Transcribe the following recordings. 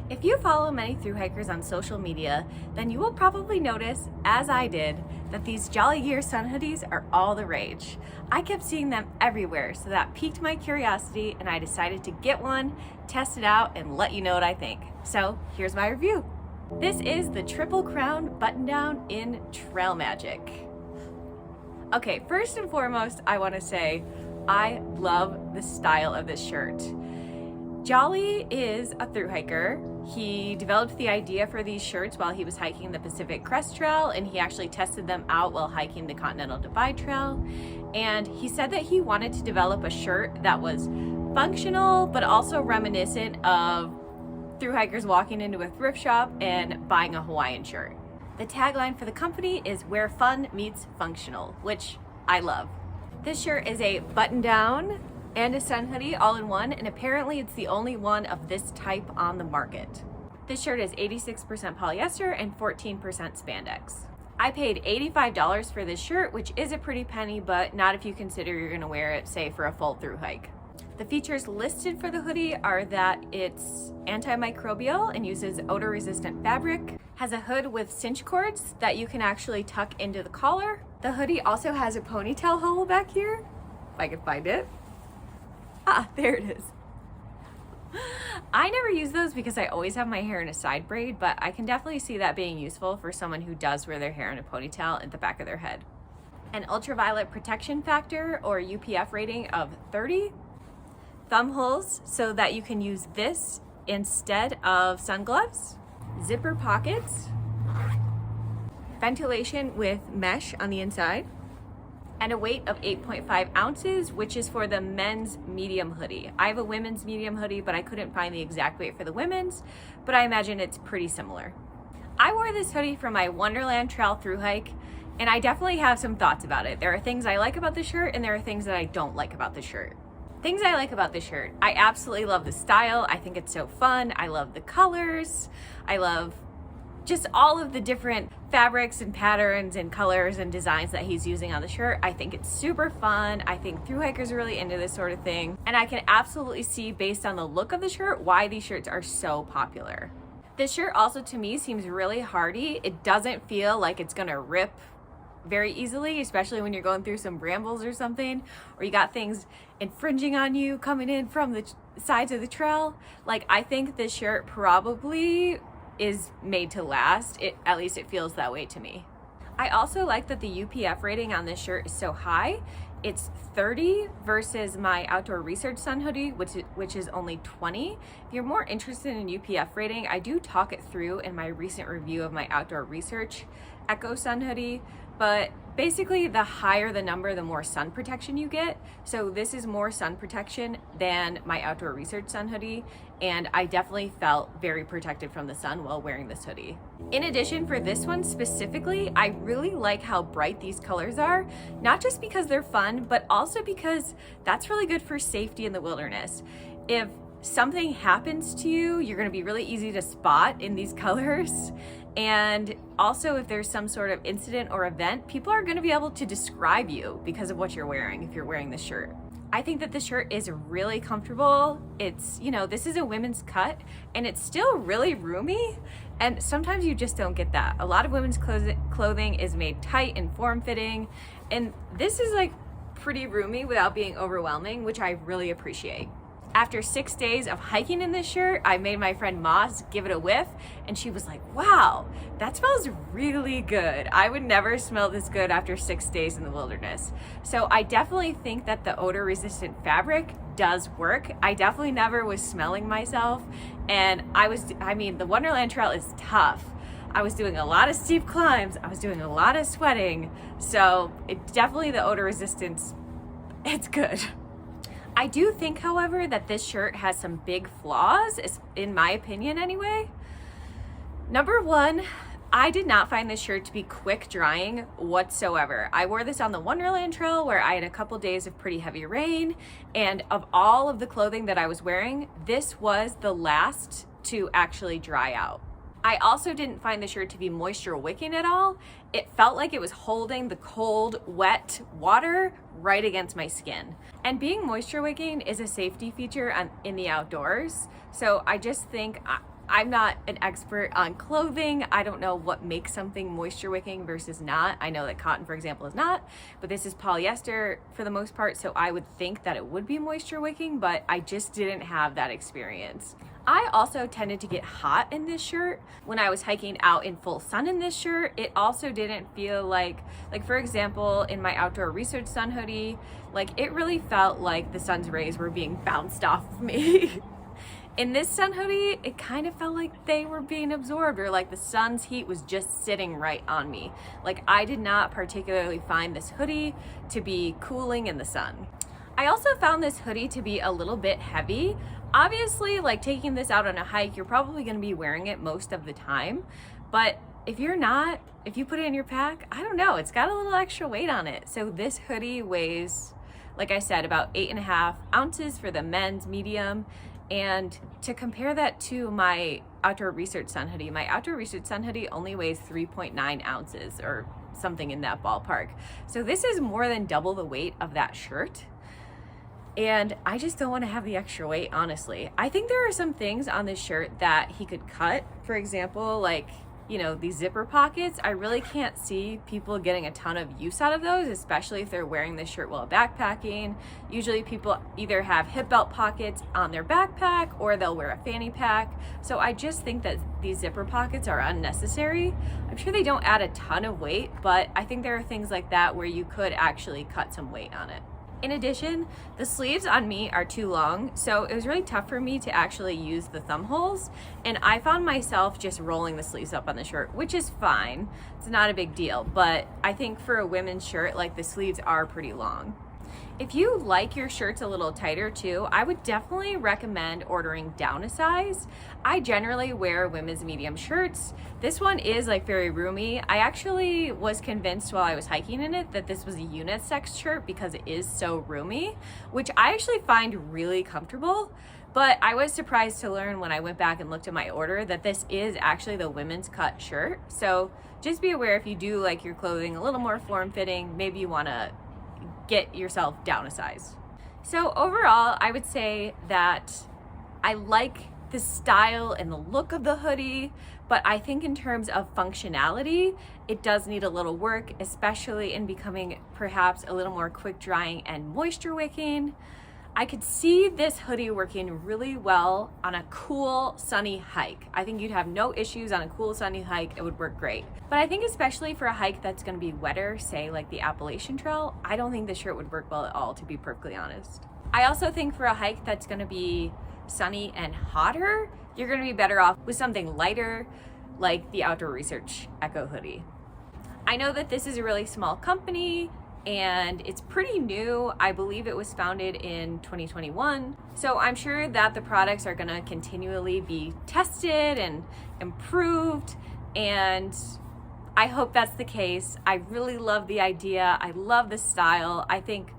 If you follow many thru-hikers on social media, then you will probably notice, as I did, that these Jolly Gear sun hoodies are all the rage. I kept seeing them everywhere, so that piqued my curiosity and I decided to get one, test it out, and let you know what I think. So here's my review. This is the Triple Crown button down in Trail Magic. Okay, first and foremost, I want to say I love the style of this shirt. Jolly is a thru-hiker. He developed the idea for these shirts while he was hiking the Pacific Crest Trail, and he actually tested them out while hiking the Continental Divide Trail. And he said that he wanted to develop a shirt that was functional, but also reminiscent of thru-hikers walking into a thrift shop and buying a Hawaiian shirt. The tagline for the company is "Where fun meets functional," which I love. This shirt is a button down and a sun hoodie all in one, and apparently it's the only one of this type on the market. This shirt is 86% polyester and 14% spandex. I paid $85 for this shirt, which is a pretty penny, but not if you consider you're gonna wear it, say, for a full thru hike. The features listed for the hoodie are that it's antimicrobial and uses odor-resistant fabric, has a hood with cinch cords that you can actually tuck into the collar. The hoodie also has a ponytail hole back here, if I can find it. Ah, there it is. I never use those because I always have my hair in a side braid, but I can definitely see that being useful for someone who does wear their hair in a ponytail at the back of their head. An ultraviolet protection factor or UPF rating of 30. Thumb holes so that you can use this instead of sun gloves. Zipper pockets. Ventilation with mesh on the inside. And a weight of 8.5 ounces, which is for the men's medium hoodie. I have a women's medium hoodie, but I couldn't find the exact weight for the women's, but I imagine it's pretty similar. I wore this hoodie for my Wonderland Trail thru hike, and I definitely have some thoughts about it. There are things I like about the shirt, and there are things that I don't like about the shirt. Things I like about the shirt. I absolutely love the style. I think it's so fun. I love the colors. I love just all of the different fabrics and patterns and colors and designs that he's using on the shirt. I think it's super fun. I think thru-hikers are really into this sort of thing. And I can absolutely see, based on the look of the shirt, why these shirts are so popular. This shirt also, to me, seems really hardy. It doesn't feel like it's gonna rip very easily, especially when you're going through some brambles or something, or you got things infringing on you coming in from the sides of the trail. Like, I think this shirt probably is made to last. At least it feels that way to me. I also like that the UPF rating on this shirt is so high. It's 30 versus my Outdoor Research sun hoodie, which is only 20. If you're more interested in UPF rating, I do talk it through in my recent review of my Outdoor Research Echo sun hoodie. But basically, the higher the number, the more sun protection you get. So this is more sun protection than my Outdoor Research sun hoodie, and I definitely felt very protected from the sun while wearing this hoodie. In addition, for this one specifically, I really like how bright these colors are, not just because they're fun, but also because that's really good for safety in the wilderness. If something happens to you, you're gonna be really easy to spot in these colors. And also, if there's some sort of incident or event, people are gonna be able to describe you because of what you're wearing if you're wearing this shirt. I think that this shirt is really comfortable. It's, this is a women's cut, and it's still really roomy, and sometimes you just don't get that. A lot of women's clothing is made tight and form-fitting, and this is like pretty roomy without being overwhelming, which I really appreciate. After 6 days of hiking in this shirt, I made my friend Moss give it a whiff, and she was like, "Wow, that smells really good." I would never smell this good after 6 days in the wilderness. So I definitely think that the odor-resistant fabric does work. I definitely never was smelling myself, and the Wonderland Trail is tough. I was doing a lot of steep climbs. I was doing a lot of sweating. So the odor resistance, it's good. I do think, however, that this shirt has some big flaws, in my opinion anyway. Number one, I did not find this shirt to be quick drying whatsoever. I wore this on the Wonderland Trail where I had a couple days of pretty heavy rain, and of all of the clothing that I was wearing, this was the last to actually dry out. I also didn't find the shirt to be moisture wicking at all. It felt like it was holding the cold, wet water right against my skin. And being moisture wicking is a safety feature in the outdoors. So I just think I'm not an expert on clothing. I don't know what makes something moisture wicking versus not. I know that cotton, for example, is not, but this is polyester for the most part, so I would think that it would be moisture wicking, but I just didn't have that experience. I also tended to get hot in this shirt. When I was hiking out in full sun in this shirt, it also didn't feel like for example, in my Outdoor Research sun hoodie, like it really felt like the sun's rays were being bounced off of me. In this sun hoodie, it kind of felt like they were being absorbed, or like the sun's heat was just sitting right on me. Like I did not particularly find this hoodie to be cooling in the sun. I also found this hoodie to be a little bit heavy. Obviously, like taking this out on a hike, you're probably gonna be wearing it most of the time. But if you're not, if you put it in your pack, I don't know, it's got a little extra weight on it. So this hoodie weighs, like I said, about 8.5 ounces for the men's medium. And to compare that to my Outdoor Research sun hoodie, my Outdoor Research sun hoodie only weighs 3.9 ounces or something in that ballpark. So this is more than double the weight of that shirt. And I just don't want to have the extra weight, honestly. I think there are some things on this shirt that he could cut. For example, like, you know, these zipper pockets. I really can't see people getting a ton of use out of those, especially if they're wearing this shirt while backpacking. Usually people either have hip belt pockets on their backpack or they'll wear a fanny pack. So I just think that these zipper pockets are unnecessary. I'm sure they don't add a ton of weight, but I think there are things like that where you could actually cut some weight on it. In addition, the sleeves on me are too long, so it was really tough for me to actually use the thumb holes, and I found myself just rolling the sleeves up on the shirt, which is fine. It's not a big deal, but I think for a women's shirt, like the sleeves are pretty long. If you like your shirts a little tighter too, I would definitely recommend ordering down a size. I generally wear women's medium shirts. This one is like very roomy. I actually was convinced while I was hiking in it that this was a unisex shirt because it is so roomy, which I actually find really comfortable. But I was surprised to learn when I went back and looked at my order that this is actually the women's cut shirt. So just be aware if you do like your clothing a little more form-fitting, maybe you wanna get yourself down a size. So overall, I would say that I like the style and the look of the hoodie, but I think in terms of functionality, it does need a little work, especially in becoming perhaps a little more quick drying and moisture wicking. I could see this hoodie working really well on a cool, sunny hike. I think you'd have no issues on a cool, sunny hike. It would work great. But I think especially for a hike that's gonna be wetter, say like the Appalachian Trail, I don't think this shirt would work well at all, to be perfectly honest. I also think for a hike that's gonna be sunny and hotter, you're gonna be better off with something lighter, like the Outdoor Research Echo Hoodie. I know that this is a really small company, and it's pretty new. I believe it was founded in 2021. So I'm sure that the products are gonna continually be tested and improved, and I hope that's the case. I really love the idea. I love the style. I think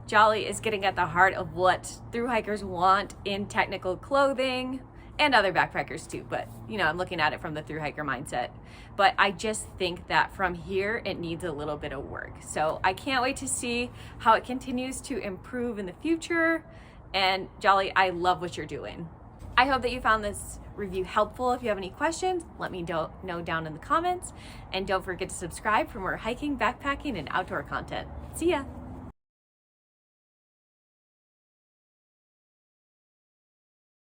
Jolly is getting at the heart of what thru-hikers want in technical clothing, and other backpackers too, but you know, I'm looking at it from the thru-hiker mindset. But I just think that from here, it needs a little bit of work. So I can't wait to see how it continues to improve in the future. And Jolly, I love what you're doing. I hope that you found this review helpful. If you have any questions, let me know down in the comments. And don't forget to subscribe for more hiking, backpacking, and outdoor content. See ya.